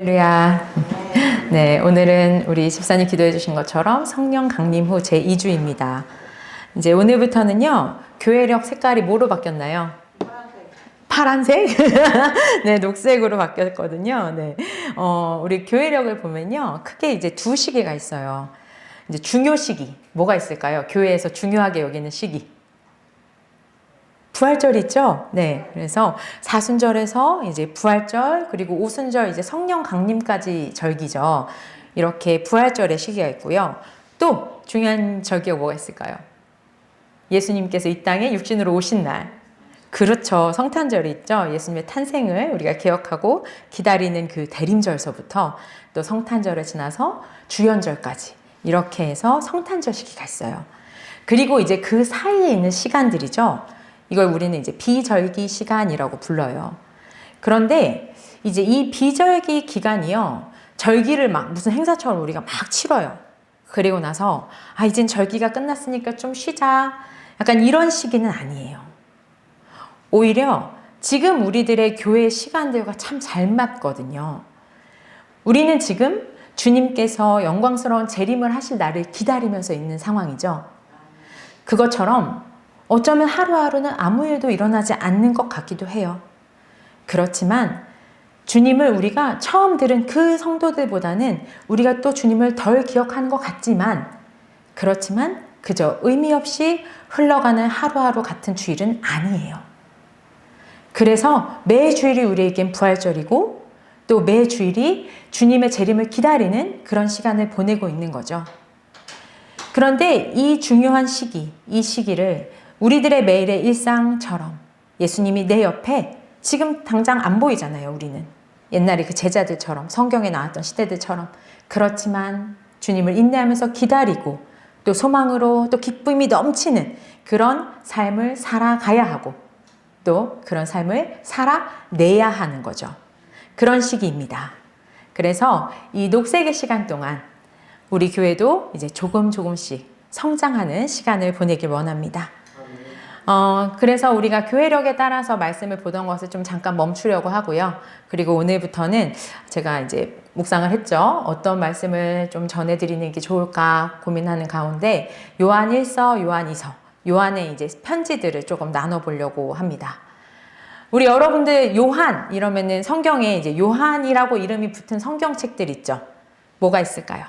할렐루야. 네, 오늘은 우리 집사님 기도해 주신 것처럼 성령 강림 후 제2주입니다. 이제 오늘부터는요, 교회력 색깔이 뭐로 바뀌었나요? 파란색? 네, 녹색으로 바뀌었거든요. 네. 우리 교회력을 보면요, 크게 이제 두 시기가 있어요. 이제 중요 시기. 뭐가 있을까요? 교회에서 중요하게 여기는 시기. 부활절 있죠? 네. 그래서 사순절에서 이제 부활절, 그리고 오순절 이제 성령 강림까지 절기죠. 이렇게 부활절의 시기가 있고요. 또 중요한 절기가 뭐가 있을까요? 예수님께서 이 땅에 육신으로 오신 날. 그렇죠. 성탄절이 있죠. 예수님의 탄생을 우리가 기억하고 기다리는 그 대림절서부터 또 성탄절을 지나서 주연절까지 이렇게 해서 성탄절 시기가 있어요. 그리고 이제 그 사이에 있는 시간들이죠. 이걸 우리는 이제 비절기 시간이라고 불러요. 그런데 이제 이 비절기 기간이요. 절기를 막 무슨 행사처럼 우리가 막 치러요. 그리고 나서 이젠 절기가 끝났으니까 좀 쉬자. 약간 이런 시기는 아니에요. 오히려 지금 우리들의 교회 시간들과 참 잘 맞거든요. 우리는 지금 주님께서 영광스러운 재림을 하실 날을 기다리면서 있는 상황이죠. 그것처럼 어쩌면 하루하루는 아무 일도 일어나지 않는 것 같기도 해요. 그렇지만 주님을 우리가 처음 들은 그 성도들보다는 우리가 또 주님을 덜 기억하는 것 같지만 그렇지만 그저 의미 없이 흘러가는 하루하루 같은 주일은 아니에요. 그래서 매 주일이 우리에겐 부활절이고 또 매 주일이 주님의 재림을 기다리는 그런 시간을 보내고 있는 거죠. 그런데 이 중요한 시기, 이 시기를 우리들의 매일의 일상처럼 예수님이 내 옆에 지금 당장 안 보이잖아요, 우리는. 옛날에 그 제자들처럼 성경에 나왔던 시대들처럼. 그렇지만 주님을 인내하면서 기다리고 또 소망으로 또 기쁨이 넘치는 그런 삶을 살아가야 하고 또 그런 삶을 살아내야 하는 거죠. 그런 시기입니다. 그래서 이 녹색의 시간 동안 우리 교회도 이제 조금씩 성장하는 시간을 보내길 원합니다. 그래서 우리가 교회력에 따라서 말씀을 보던 것을 좀 잠깐 멈추려고 하고요. 그리고 오늘부터는 제가 이제 묵상을 했죠. 어떤 말씀을 좀 전해드리는 게 좋을까 고민하는 가운데 요한 1서, 요한 2서, 요한의 이제 편지들을 조금 나눠보려고 합니다. 우리 여러분들 요한 이러면은 성경에 이제 요한이라고 이름이 붙은 성경책들 있죠. 뭐가 있을까요?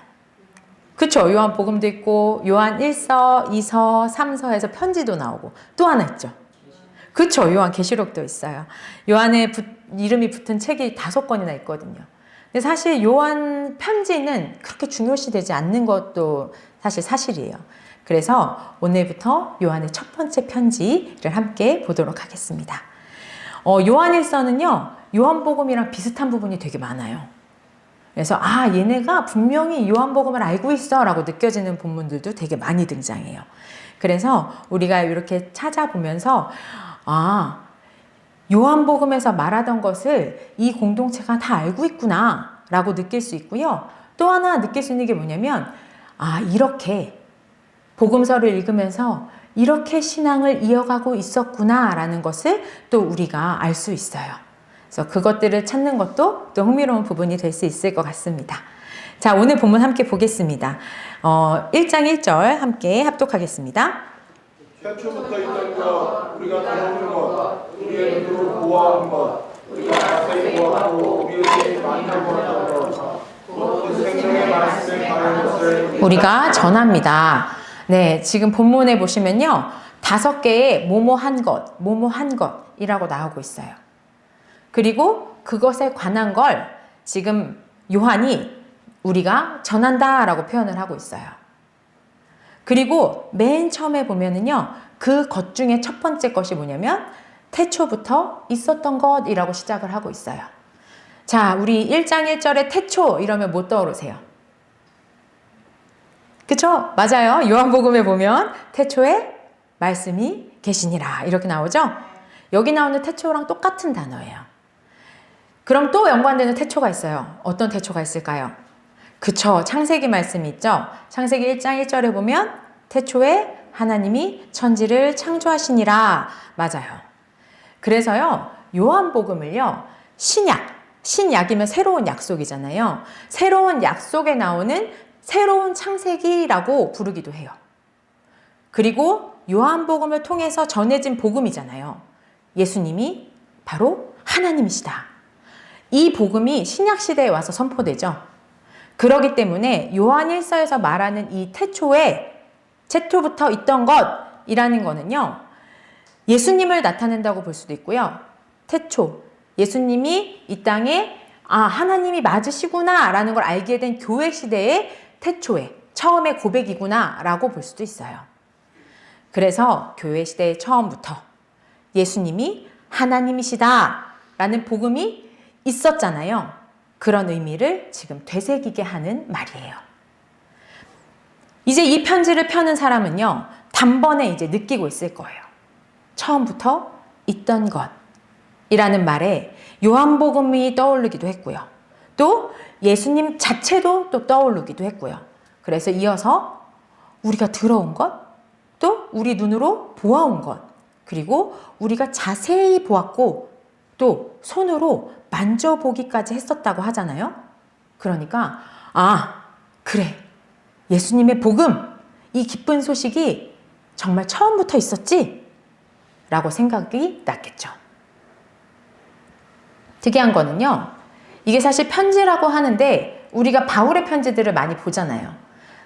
그쵸. 요한복음도 있고 요한 1서, 2서, 3서에서 편지도 나오고 또 하나 있죠. 그쵸. 요한 계시록도 있어요. 요한의 이름이 붙은 책이 5권이나 있거든요. 근데 사실 요한 편지는 그렇게 중요시되지 않는 것도 사실 사실이에요. 그래서 오늘부터 요한의 첫 번째 편지를 함께 보도록 하겠습니다. 요한 1서는요. 요한복음이랑 비슷한 부분이 되게 많아요. 그래서 얘네가 분명히 요한복음을 알고 있어 라고 느껴지는 본문들도 되게 많이 등장해요. 그래서 우리가 이렇게 찾아보면서 요한복음에서 말하던 것을 이 공동체가 다 알고 있구나 라고 느낄 수 있고요. 또 하나 느낄 수 있는 게 뭐냐면 이렇게 복음서를 읽으면서 이렇게 신앙을 이어가고 있었구나 라는 것을 또 우리가 알 수 있어요. 그래서 그것들을 찾는 것도 또 흥미로운 부분이 될 수 있을 것 같습니다. 자, 오늘 본문 함께 보겠습니다. 1장 1절 함께 합독하겠습니다. 태초부터 있던 것, 우리가 들어본 것, 우리의 눈으로 보아온 것, 우리가 자세히 보았고 우리의 만져보았던 것, 그 생명의 말씀에 관한 것을 우리가 전합니다. 네, 지금 본문에 보시면요. 5개의 뭐뭐한 것, 뭐뭐한 것이라고 나오고 있어요. 그리고 그것에 관한 걸 지금 요한이 우리가 전한다 라고 표현을 하고 있어요. 그리고 맨 처음에 보면은요, 그 것 중에 첫 번째 것이 뭐냐면 태초부터 있었던 것이라고 시작을 하고 있어요. 자, 우리 1장 1절에 태초 이러면 뭐 떠오르세요? 그쵸? 맞아요. 요한복음에 보면 태초에 말씀이 계시니라 이렇게 나오죠? 여기 나오는 태초랑 똑같은 단어예요. 그럼 또 연관되는 태초가 있어요. 어떤 태초가 있을까요? 그쵸. 창세기 말씀이 있죠. 창세기 1장 1절에 보면 태초에 하나님이 천지를 창조하시니라. 맞아요. 그래서요. 요한복음을요. 신약, 신약이면 새로운 약속이잖아요. 새로운 약속에 나오는 새로운 창세기라고 부르기도 해요. 그리고 요한복음을 통해서 전해진 복음이잖아요. 예수님이 바로 하나님이시다. 이 복음이 신약시대에 와서 선포되죠. 그러기 때문에 요한일서에서 말하는 이 태초부터 있던 것이라는 거는요. 예수님을 나타낸다고 볼 수도 있고요. 태초, 예수님이 이 땅에 하나님이 맞으시구나 라는 걸 알게 된 교회 시대의 태초에 처음의 고백이구나 라고 볼 수도 있어요. 그래서 교회 시대의 처음부터 예수님이 하나님이시다 라는 복음이 있었잖아요. 그런 의미를 지금 되새기게 하는 말이에요. 이제 이 편지를 펴는 사람은요, 단번에 이제 느끼고 있을 거예요. 처음부터 있던 것이라는 말에 요한복음이 떠오르기도 했고요. 또 예수님 자체도 또 떠오르기도 했고요. 그래서 이어서 우리가 들어온 것, 또 우리 눈으로 보아온 것, 그리고 우리가 자세히 보았고 또 손으로 만져보기까지 했었다고 하잖아요. 그러니까 그래, 예수님의 복음, 이 기쁜 소식이 정말 처음부터 있었지? 라고 생각이 났겠죠. 특이한 거는요, 이게 사실 편지라고 하는데 우리가 바울의 편지들을 많이 보잖아요.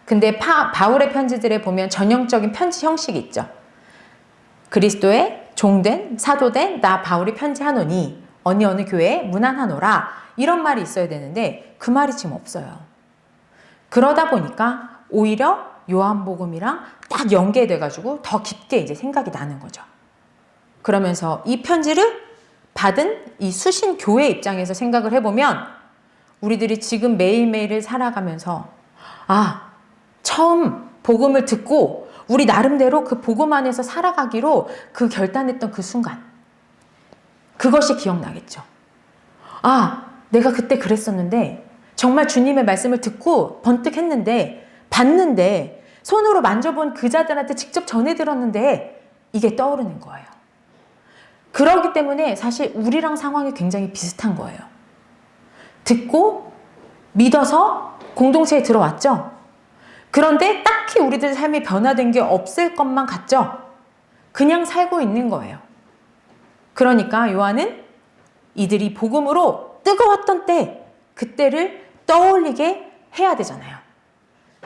근데 바울의 편지들에 보면 전형적인 편지 형식이 있죠. 그리스도의 종된 사도된 나 바울이 편지하노니 어느 교회에 문안하노라, 이런 말이 있어야 되는데 그 말이 지금 없어요. 그러다 보니까 오히려 요한복음이랑 딱 연계돼가지고 더 깊게 이제 생각이 나는 거죠. 그러면서 이 편지를 받은 이 수신 교회 입장에서 생각을 해보면 우리들이 지금 매일매일을 살아가면서 처음 복음을 듣고 우리 나름대로 그 복음 안에서 살아가기로 그 결단했던 그 순간, 그것이 기억나겠죠. 내가 그때 그랬었는데 정말 주님의 말씀을 듣고 번뜩 했는데, 봤는데, 손으로 만져본 그 자들한테 직접 전해 들었는데 이게 떠오르는 거예요. 그렇기 때문에 사실 우리랑 상황이 굉장히 비슷한 거예요. 듣고 믿어서 공동체에 들어왔죠. 그런데 딱히 우리들 삶이 변화된 게 없을 것만 같죠. 그냥 살고 있는 거예요. 그러니까 요한은 이들이 복음으로 뜨거웠던 때, 그때를 떠올리게 해야 되잖아요.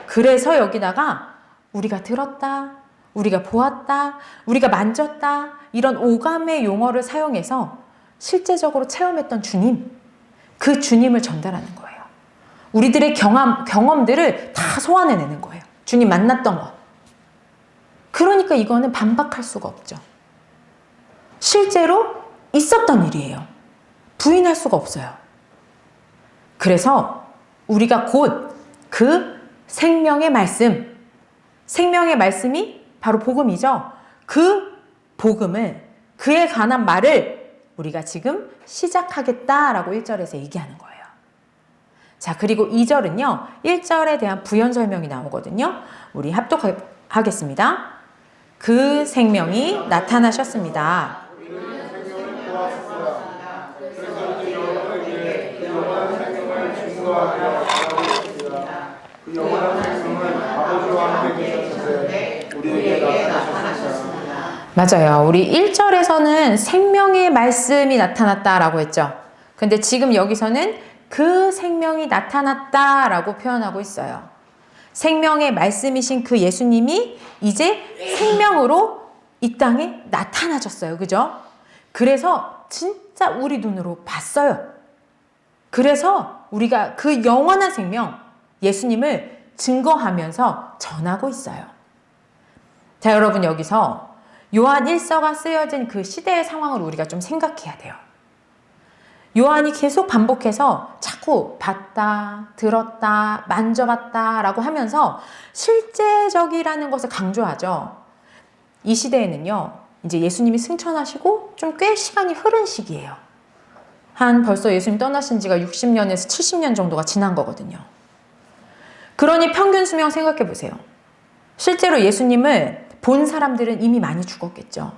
그래서 여기다가 우리가 들었다, 우리가 보았다, 우리가 만졌다, 이런 오감의 용어를 사용해서 실제적으로 체험했던 주님, 그 주님을 전달하는 거예요. 우리들의 경험들을 다 소환해내는 거예요. 주님 만났던 것. 그러니까 이거는 반박할 수가 없죠. 실제로 있었던 일이에요. 부인할 수가 없어요. 그래서 우리가 곧 그 생명의 말씀, 생명의 말씀이 바로 복음이죠. 그 복음을, 그에 관한 말을 우리가 지금 시작하겠다라고 1절에서 얘기하는 거예요. 자, 그리고 2절은요, 1절에 대한 부연 설명이 나오거든요. 우리 합독하겠습니다. 그 생명이 나타나셨습니다. 그 영원한 생명은 아버지와 함께 계셨는데 우리에게 나타나셨습니다. 맞아요. 우리 1절에서는 생명의 말씀이 나타났다라고 했죠. 근데 지금 여기서는 그 생명이 나타났다라고 표현하고 있어요. 생명의 말씀이신 그 예수님이 이제 생명으로 이 땅에 나타나셨어요. 그죠? 그래서 진짜 우리 눈으로 봤어요. 그래서 우리가 그 영원한 생명, 예수님을 증거하면서 전하고 있어요. 자, 여러분, 여기서 요한 1서가 쓰여진 그 시대의 상황을 우리가 좀 생각해야 돼요. 요한이 계속 반복해서 자꾸 봤다, 들었다, 만져봤다 라고 하면서 실제적이라는 것을 강조하죠. 이 시대에는요, 이제 예수님이 승천하시고 좀 꽤 시간이 흐른 시기예요. 벌써 예수님 떠나신 지가 60년에서 70년 정도가 지난 거거든요. 그러니 평균 수명 생각해 보세요. 실제로 예수님을 본 사람들은 이미 많이 죽었겠죠.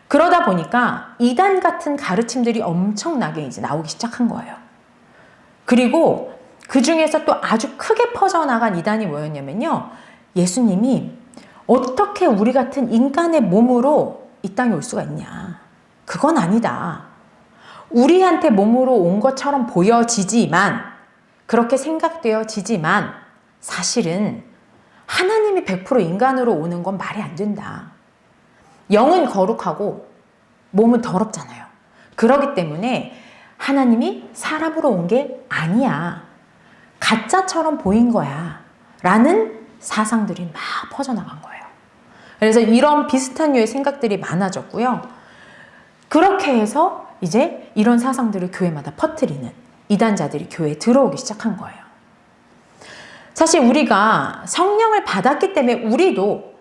그러다 보니까 이단 같은 가르침들이 엄청나게 이제 나오기 시작한 거예요. 그리고 그 중에서 또 아주 크게 퍼져나간 이단이 뭐였냐면요. 예수님이 어떻게 우리 같은 인간의 몸으로 이 땅에 올 수가 있냐. 그건 아니다. 우리한테 몸으로 온 것처럼 보여지지만, 그렇게 생각되어지지만 사실은 하나님이 100% 인간으로 오는 건 말이 안 된다. 영은 거룩하고 몸은 더럽잖아요. 그렇기 때문에 하나님이 사람으로 온 게 아니야. 가짜처럼 보인 거야. 라는 사상들이 막 퍼져나간 거예요. 그래서 이런 비슷한 류의 생각들이 많아졌고요. 그렇게 해서 이제 이런 사상들을 교회마다 퍼뜨리는 이단자들이 교회에 들어오기 시작한 거예요. 사실 우리가 성령을 받았기 때문에 우리도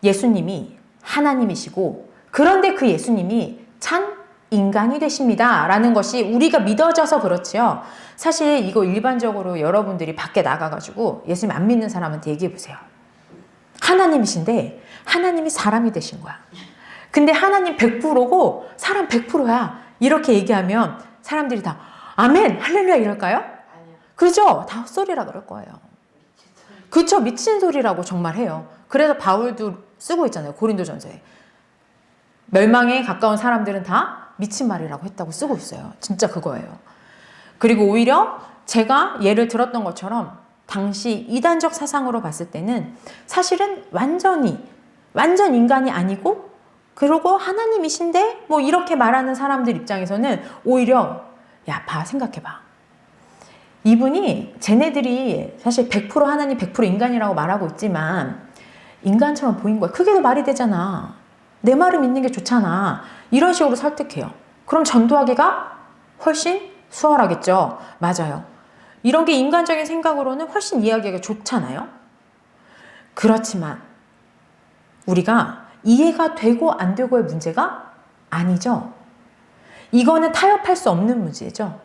예수님이 하나님이시고, 그런데 그 예수님이 참 인간이 되십니다 라는 것이 우리가 믿어져서 그렇지요. 사실 이거 일반적으로 여러분들이 밖에 나가가지고 예수님 안 믿는 사람한테 얘기해 보세요. 하나님이신데 하나님이 사람이 되신 거야. 근데 하나님 100%고 사람 100%야. 이렇게 얘기하면 사람들이 다 아멘, 할렐루야 이럴까요? 그죠? 다 헛소리라 그럴 거예요. 그쵸? 미친 소리라고 정말 해요. 그래서 바울도 쓰고 있잖아요. 고린도전서에. 멸망에 가까운 사람들은 다 미친 말이라고 했다고 쓰고 있어요. 진짜 그거예요. 그리고 오히려 제가 예를 들었던 것처럼 당시 이단적 사상으로 봤을 때는 사실은 완전 인간이 아니고, 그리고 하나님이신데 뭐 이렇게 말하는 사람들 입장에서는 오히려 야, 생각해봐. 이분이 쟤네들이 사실 100% 하나님 100% 인간이라고 말하고 있지만 인간처럼 보인 거야. 그게 더 말이 되잖아. 내 말을 믿는 게 좋잖아. 이런 식으로 설득해요. 그럼 전도하기가 훨씬 수월하겠죠. 맞아요. 이런 게 인간적인 생각으로는 훨씬 이해하기가 좋잖아요. 그렇지만 우리가 이해가 되고 안 되고의 문제가 아니죠. 이거는 타협할 수 없는 문제죠.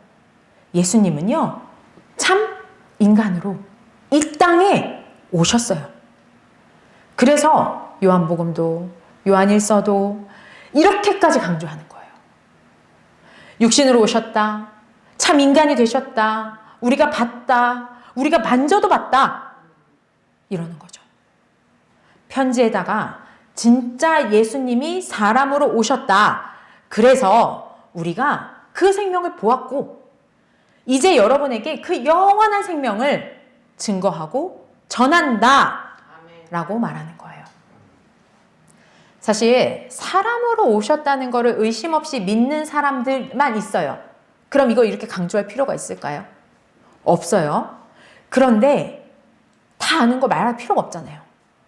예수님은요, 참 인간으로 이 땅에 오셨어요. 그래서 요한복음도 요한일서도 이렇게까지 강조하는 거예요. 육신으로 오셨다. 참 인간이 되셨다. 우리가 봤다. 우리가 만져도 봤다. 이러는 거죠. 편지에다가 진짜 예수님이 사람으로 오셨다. 그래서 우리가 그 생명을 보았고 이제 여러분에게 그 영원한 생명을 증거하고 전한다 라고 말하는 거예요. 사실 사람으로 오셨다는 것을 의심 없이 믿는 사람들만 있어요. 그럼 이거 이렇게 강조할 필요가 있을까요? 없어요. 그런데 다 아는 거 말할 필요가 없잖아요.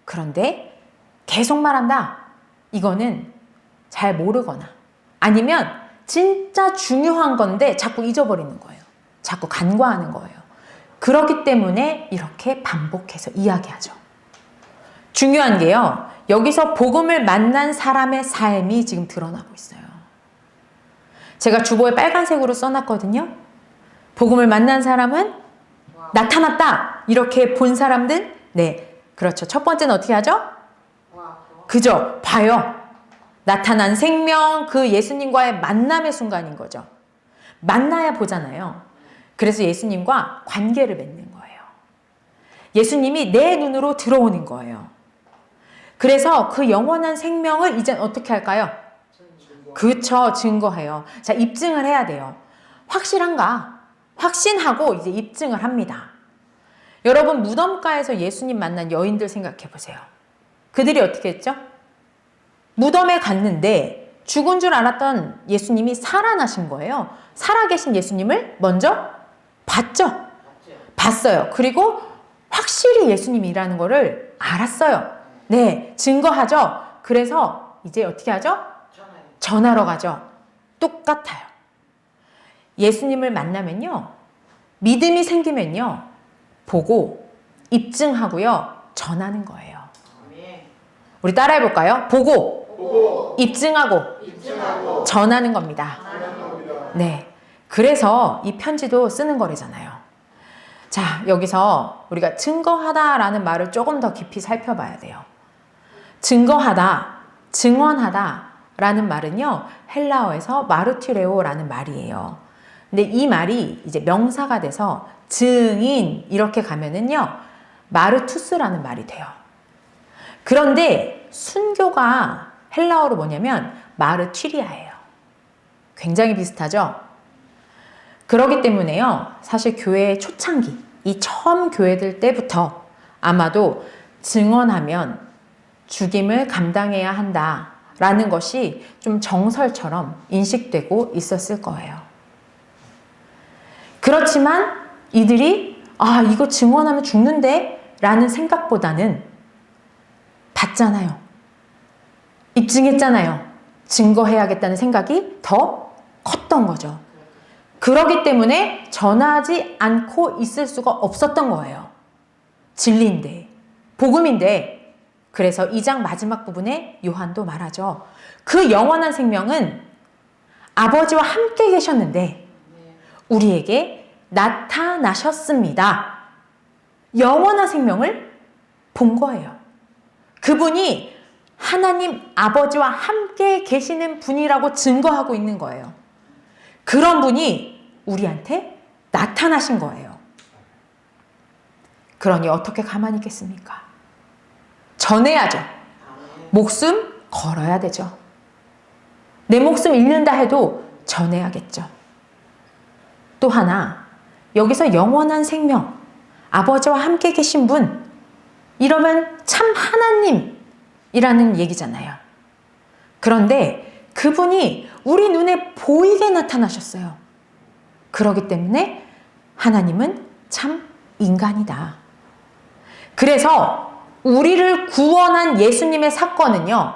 그런데 계속 말한다. 이거는 잘 모르거나 아니면 진짜 중요한 건데 자꾸 잊어버리는 거예요. 자꾸 간과하는 거예요. 그렇기 때문에 이렇게 반복해서 이야기하죠. 중요한 게요. 여기서 복음을 만난 사람의 삶이 지금 드러나고 있어요. 제가 주보에 빨간색으로 써놨거든요. 복음을 만난 사람은 나타났다. 이렇게 본 사람들, 네, 그렇죠. 첫 번째는 어떻게 하죠? 그죠? 봐요. 나타난 생명, 그 예수님과의 만남의 순간인 거죠. 만나야 보잖아요. 그래서 예수님과 관계를 맺는 거예요. 예수님이 내 눈으로 들어오는 거예요. 그래서 그 영원한 생명을 이젠 어떻게 할까요? 그쵸, 증거해요. 자, 입증을 해야 돼요. 확실한가? 확신하고 이제 입증을 합니다. 여러분, 무덤가에서 예수님 만난 여인들 생각해 보세요. 그들이 어떻게 했죠? 무덤에 갔는데 죽은 줄 알았던 예수님이 살아나신 거예요. 살아계신 예수님을 먼저 봤죠? 봤어요. 그리고 확실히 예수님이라는 거를 알았어요. 네, 증거하죠. 그래서 이제 어떻게 하죠? 전하러 가죠. 똑같아요. 예수님을 만나면요, 믿음이 생기면요, 보고 입증하고요, 전하는 거예요. 우리 따라해 볼까요? 보고 입증하고 전하는 겁니다. 네, 그래서 이 편지도 쓰는 거래잖아요. 자, 여기서 우리가 증거하다라는 말을 조금 더 깊이 살펴봐야 돼요. 증거하다, 증언하다, 라는 말은요, 헬라어에서 마르티레오라는 말이에요. 근데 이 말이 이제 명사가 돼서 증인 이렇게 가면은요, 마르투스라는 말이 돼요. 그런데 순교가 헬라어로 뭐냐면 마르튀리아예요. 굉장히 비슷하죠? 그렇기 때문에요, 사실 교회의 초창기, 이 처음 교회들 때부터 아마도 증언하면 죽임을 감당해야 한다라는 것이 좀 정설처럼 인식되고 있었을 거예요. 그렇지만 이들이 이거 증언하면 죽는데? 라는 생각보다는 봤잖아요. 입증했잖아요. 증거해야겠다는 생각이 더 컸던 거죠. 그러기 때문에 전하지 않고 있을 수가 없었던 거예요. 진리인데, 복음인데. 그래서 2장 마지막 부분에 요한도 말하죠. 그 영원한 생명은 아버지와 함께 계셨는데 우리에게 나타나셨습니다. 영원한 생명을 본 거예요. 그분이 하나님 아버지와 함께 계시는 분이라고 증거하고 있는 거예요. 그런 분이 우리한테 나타나신 거예요. 그러니 어떻게 가만히 있겠습니까? 전해야죠. 목숨 걸어야 되죠. 내 목숨 잃는다 해도 전해야겠죠. 또 하나, 여기서 영원한 생명, 아버지와 함께 계신 분, 이러면 참 하나님이라는 얘기잖아요. 그런데 그분이 우리 눈에 보이게 나타나셨어요. 그렇기 때문에 하나님은 참 인간이다. 그래서 우리를 구원한 예수님의 사건은요,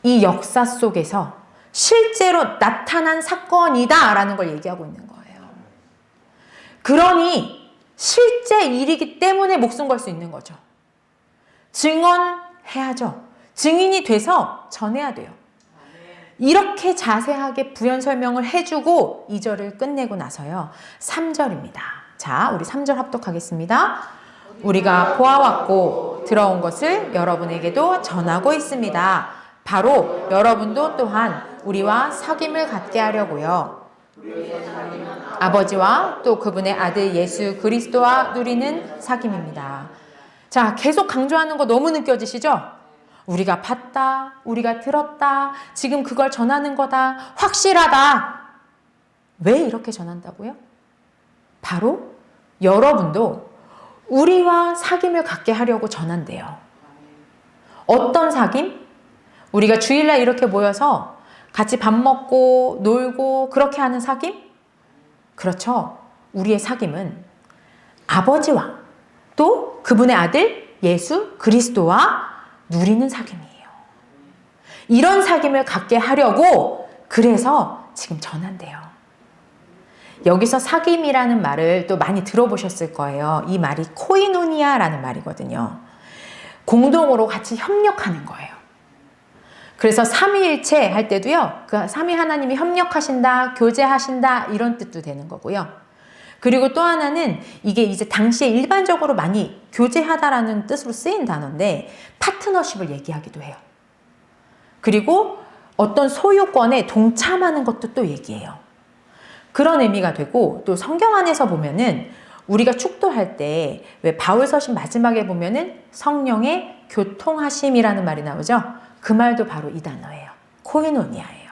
이 역사 속에서 실제로 나타난 사건이다 라는 걸 얘기하고 있는 거예요. 그러니 실제 일이기 때문에 목숨 걸 수 있는 거죠. 증언해야죠. 증인이 돼서 전해야 돼요. 이렇게 자세하게 부연 설명을 해주고 2절을 끝내고 나서요, 3절입니다. 자, 우리 3절 합독하겠습니다. 우리가 보아왔고 들어온 것을 여러분에게도 전하고 있습니다. 바로 여러분도 또한 우리와 사귐을 갖게 하려고요. 아버지와 또 그분의 아들 예수 그리스도와 누리는 사귐입니다. 자, 계속 강조하는 거 너무 느껴지시죠? 우리가 봤다, 우리가 들었다, 지금 그걸 전하는 거다, 확실하다. 왜 이렇게 전한다고요? 바로 여러분도 우리와 사귐을 갖게 하려고 전한대요. 어떤 사귐? 우리가 주일날 이렇게 모여서 같이 밥 먹고 놀고 그렇게 하는 사귐? 그렇죠. 우리의 사귐은 아버지와 또 그분의 아들 예수 그리스도와 누리는 사귐이에요. 이런 사귐을 갖게 하려고 그래서 지금 전한대요. 여기서 사귐이라는 말을 또 많이 들어보셨을 거예요. 이 말이 코이노니아라는 말이거든요. 공동으로 같이 협력하는 거예요. 그래서 삼위일체 할 때도요, 그 삼위 하나님이 협력하신다, 교제하신다 이런 뜻도 되는 거고요. 그리고 또 하나는 이게 이제 당시에 일반적으로 많이 교제하다라는 뜻으로 쓰인 단어인데 파트너십을 얘기하기도 해요. 그리고 어떤 소유권에 동참하는 것도 또 얘기해요. 그런 의미가 되고, 또 성경 안에서 보면은 우리가 축도할 때 왜 바울서신 마지막에 보면은 성령의 교통하심이라는 말이 나오죠. 그 말도 바로 이 단어예요. 코이노니아예요.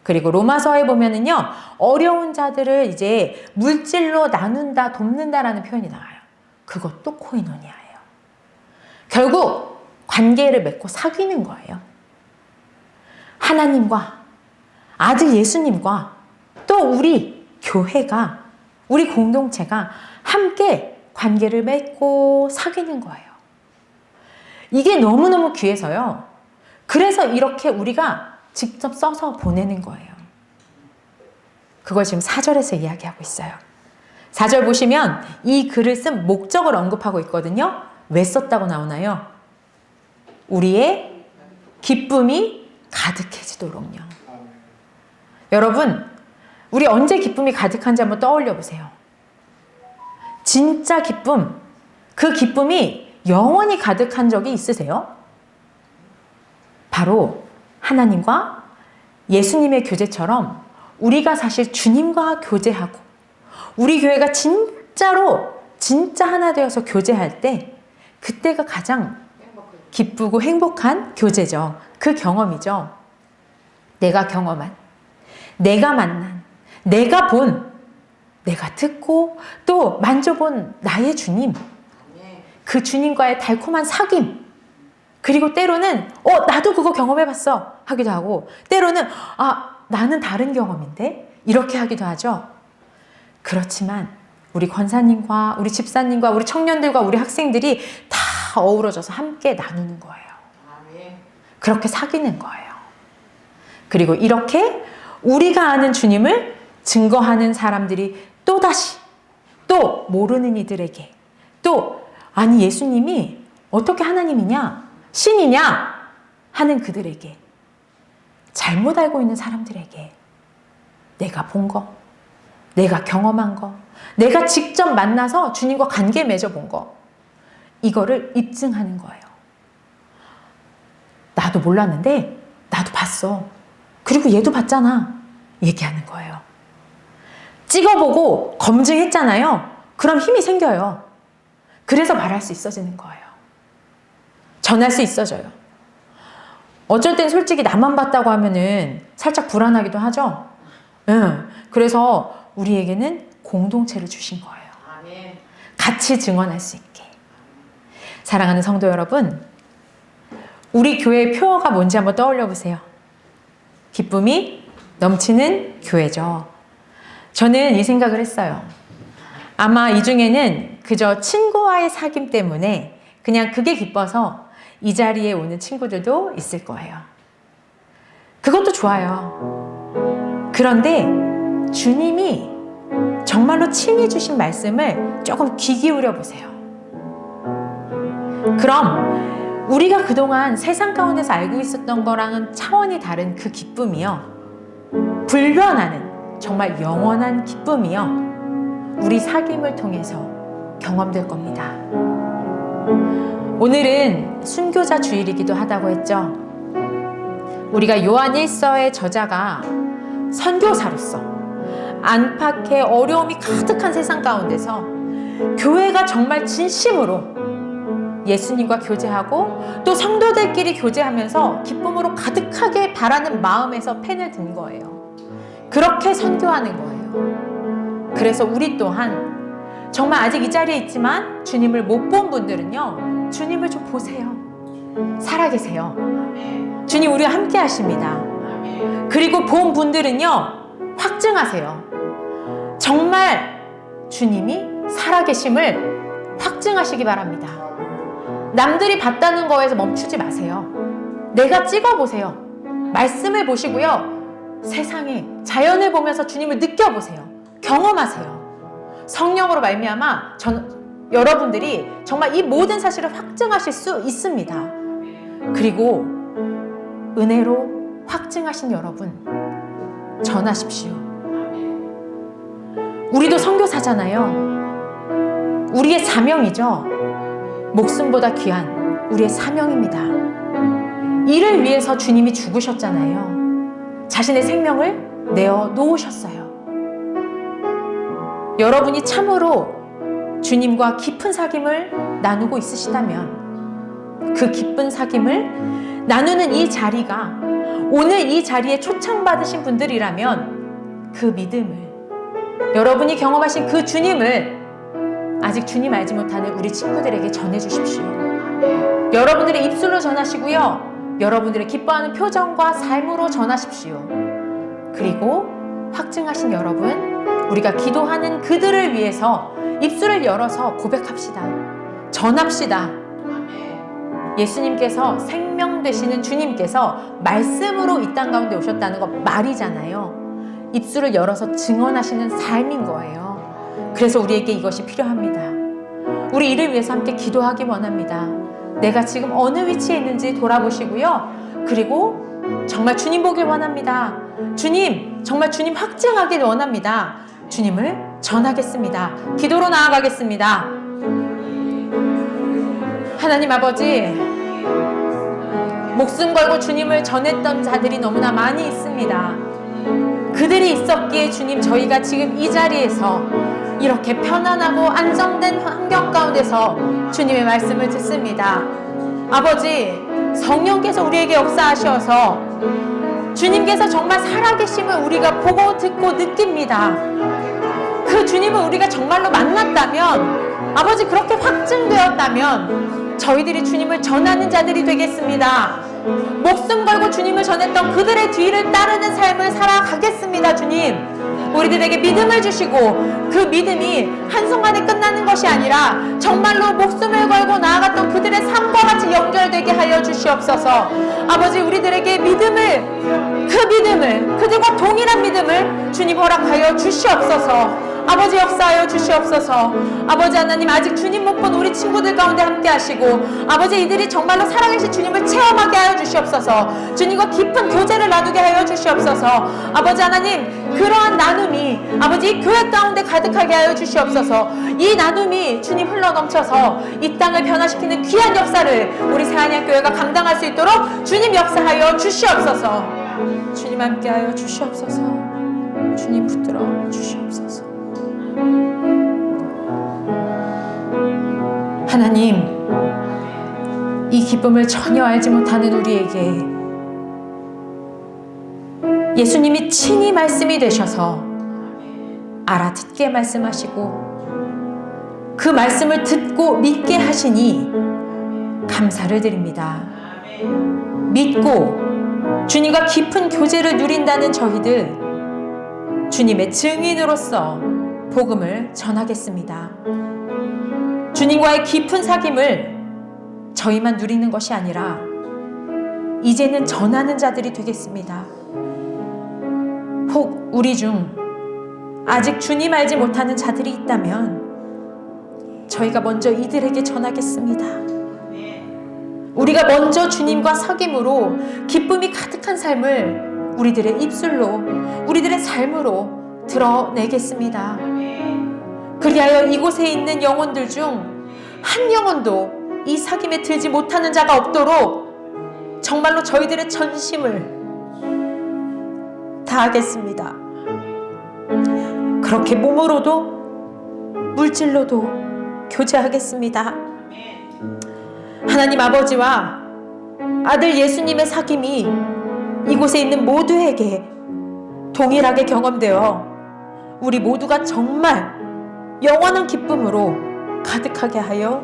그리고 로마서에 보면은요, 어려운 자들을 이제 물질로 나눈다, 돕는다라는 표현이 나와요. 그것도 코이노니아예요. 결국 관계를 맺고 사귀는 거예요. 하나님과 아들 예수님과 또 우리 교회가, 우리 공동체가 함께 관계를 맺고 사귀는 거예요. 이게 너무너무 귀해서요. 그래서 이렇게 우리가 직접 써서 보내는 거예요. 그걸 지금 4절에서 이야기하고 있어요. 4절 보시면 이 글을 쓴 목적을 언급하고 있거든요. 왜 썼다고 나오나요? 우리의 기쁨이 가득해지도록요. 여러분, 우리 언제 기쁨이 가득한지 한번 떠올려 보세요. 진짜 기쁨, 그 기쁨이 영원히 가득한 적이 있으세요? 바로 하나님과 예수님의 교제처럼 우리가 사실 주님과 교제하고 우리 교회가 진짜로 진짜 하나 되어서 교제할 때 그때가 가장 기쁘고 행복한 교제죠. 그 경험이죠. 내가 경험한, 내가 만난, 내가 본, 내가 듣고 또 만져본 나의 주님, 그 주님과의 달콤한 사귐, 그리고 때로는 나도 그거 경험해봤어 하기도 하고, 때로는 나는 다른 경험인데 이렇게 하기도 하죠. 그렇지만 우리 권사님과 우리 집사님과 우리 청년들과 우리 학생들이 다 어우러져서 함께 나누는 거예요. 그렇게 사귀는 거예요. 그리고 이렇게 우리가 아는 주님을 증거하는 사람들이 또다시 또 모르는 이들에게 또 아니 예수님이 어떻게 하나님이냐 신이냐 하는 그들에게 잘못 알고 있는 사람들에게 내가 본 거, 내가 경험한 거, 내가 직접 만나서 주님과 관계 맺어본 거 이거를 입증하는 거예요. 나도 몰랐는데 나도 봤어. 그리고 얘도 봤잖아. 얘기하는 거예요. 찍어보고 검증했잖아요. 그럼 힘이 생겨요. 그래서 말할 수 있어지는 거예요. 전할 수 있어져요. 어쩔 땐 솔직히 나만 봤다고 하면은 살짝 불안하기도 하죠. 그래서 우리에게는 공동체를 주신 거예요. 같이 증언할 수 있게. 사랑하는 성도 여러분, 우리 교회의 표어가 뭔지 한번 떠올려 보세요. 기쁨이 넘치는 교회죠. 저는 이 생각을 했어요. 아마 이 중에는 그저 친구와의 사귐 때문에 그냥 그게 기뻐서 이 자리에 오는 친구들도 있을 거예요. 그것도 좋아요. 그런데 주님이 정말로 친히 주신 말씀을 조금 귀 기울여 보세요. 그럼 우리가 그동안 세상 가운데서 알고 있었던 거랑은 차원이 다른 그 기쁨이요. 불변하는 정말 영원한 기쁨이요. 우리 사귐을 통해서 경험될 겁니다. 오늘은 순교자 주일이기도 하다고 했죠. 우리가 요한 1서의 저자가 선교사로서 안팎의 어려움이 가득한 세상 가운데서 교회가 정말 진심으로 예수님과 교제하고 또 성도들끼리 교제하면서 기쁨으로 가득하게 바라는 마음에서 펜을 든 거예요. 그렇게 선교하는 거예요. 그래서 우리 또한 정말 아직 이 자리에 있지만 주님을 못 본 분들은요, 주님을 좀 보세요. 살아계세요. 주님 우리와 함께 하십니다. 그리고 본 분들은요, 확증하세요. 정말 주님이 살아계심을 확증하시기 바랍니다. 남들이 봤다는 거에서 멈추지 마세요. 내가 찍어보세요. 말씀을 보시고요, 세상에 자연을 보면서 주님을 느껴보세요. 경험하세요. 성령으로 말미암아 여러분들이 정말 이 모든 사실을 확증하실 수 있습니다. 그리고 은혜로 확증하신 여러분 전하십시오. 우리도 선교사잖아요. 우리의 사명이죠. 목숨보다 귀한 우리의 사명입니다. 이를 위해서 주님이 죽으셨잖아요. 자신의 생명을 내어 놓으셨어요. 여러분이 참으로 주님과 깊은 사귐을 나누고 있으시다면 그 깊은 사귐을 나누는 이 자리가 오늘 이 자리에 초청받으신 분들이라면 그 믿음을, 여러분이 경험하신 그 주님을 아직 주님 알지 못하는 우리 친구들에게 전해주십시오. 여러분들의 입술로 전하시고요, 여러분들의 기뻐하는 표정과 삶으로 전하십시오. 그리고 확증하신 여러분, 우리가 기도하는 그들을 위해서 입술을 열어서 고백합시다. 전합시다. 예수님께서 생명 되시는 주님께서 말씀으로 이 땅 가운데 오셨다는 거 말이잖아요. 입술을 열어서 증언하시는 삶인 거예요. 그래서 우리에게 이것이 필요합니다. 우리 이를 위해서 함께 기도하기 원합니다. 내가 지금 어느 위치에 있는지 돌아보시고요. 그리고 정말 주님 보길 원합니다. 주님, 정말 주님 확증하길 원합니다. 주님을 전하겠습니다. 기도로 나아가겠습니다. 하나님 아버지, 목숨 걸고 주님을 전했던 자들이 너무나 많이 있습니다. 그들이 있었기에 주님, 저희가 지금 이 자리에서 이렇게 편안하고 안정된 환경 가운데서 주님의 말씀을 듣습니다. 아버지, 성령께서 우리에게 역사하셔서 주님께서 정말 살아계심을 우리가 보고 듣고 느낍니다. 그 주님을 우리가 정말로 만났다면, 아버지 그렇게 확증되었다면 저희들이 주님을 전하는 자들이 되겠습니다. 목숨 걸고 주님을 전했던 그들의 뒤를 따르는 삶을 살아가겠습니다. 주님, 우리들에게 믿음을 주시고 그 믿음이 한순간에 끝나는 것이 아니라 정말로 목숨을 걸고 나아갔던 그들의 삶과 같이 연결되게 하여 주시옵소서. 아버지, 우리들에게 믿음을, 그 믿음을, 그들과 동일한 믿음을 주님 허락하여 주시옵소서. 아버지, 역사하여 주시옵소서. 아버지 하나님, 아직 주님 못 본 우리 친구들 가운데 함께 하시고, 아버지 이들이 정말로 살아계신 주님을 체험하게 하여 주시옵소서. 주님과 깊은 교제를 나누게 하여 주시옵소서. 아버지 하나님, 그러한 나눔이 아버지 교회 가운데 가득하게 하여 주시옵소서. 이 나눔이 주님 흘러넘쳐서 이 땅을 변화시키는 귀한 역사를 우리 새한양교회가 감당할 수 있도록 주님 역사하여 주시옵소서. 주님 함께하여 주시옵소서. 주님 붙들어 주시옵소서. 하나님, 이 기쁨을 전혀 알지 못하는 우리에게 예수님이 친히 말씀이 되셔서 알아듣게 말씀하시고 그 말씀을 듣고 믿게 하시니 감사를 드립니다. 믿고 주님과 깊은 교제를 누린다는 저희들, 주님의 증인으로서 복음을 전하겠습니다. 주님과의 깊은 사귐을 저희만 누리는 것이 아니라 이제는 전하는 자들이 되겠습니다. 혹 우리 중 아직 주님 알지 못하는 자들이 있다면 저희가 먼저 이들에게 전하겠습니다. 우리가 먼저 주님과 사귐으로 기쁨이 가득한 삶을 우리들의 입술로, 우리들의 삶으로 드러내겠습니다. 그리하여 이곳에 있는 영혼들 중 한 영혼도 이 사귐에 들지 못하는 자가 없도록 정말로 저희들의 전심을 다하겠습니다. 그렇게 몸으로도 물질로도 교제하겠습니다. 하나님 아버지와 아들 예수님의 사귐이 이곳에 있는 모두에게 동일하게 경험되어 우리 모두가 정말 영원한 기쁨으로 가득하게 하여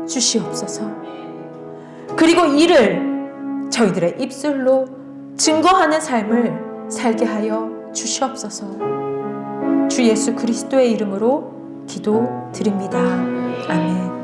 주시옵소서. 그리고 이를 저희들의 입술로 증거하는 삶을 살게 하여 주시옵소서. 주 예수 그리스도의 이름으로 기도드립니다. 아멘.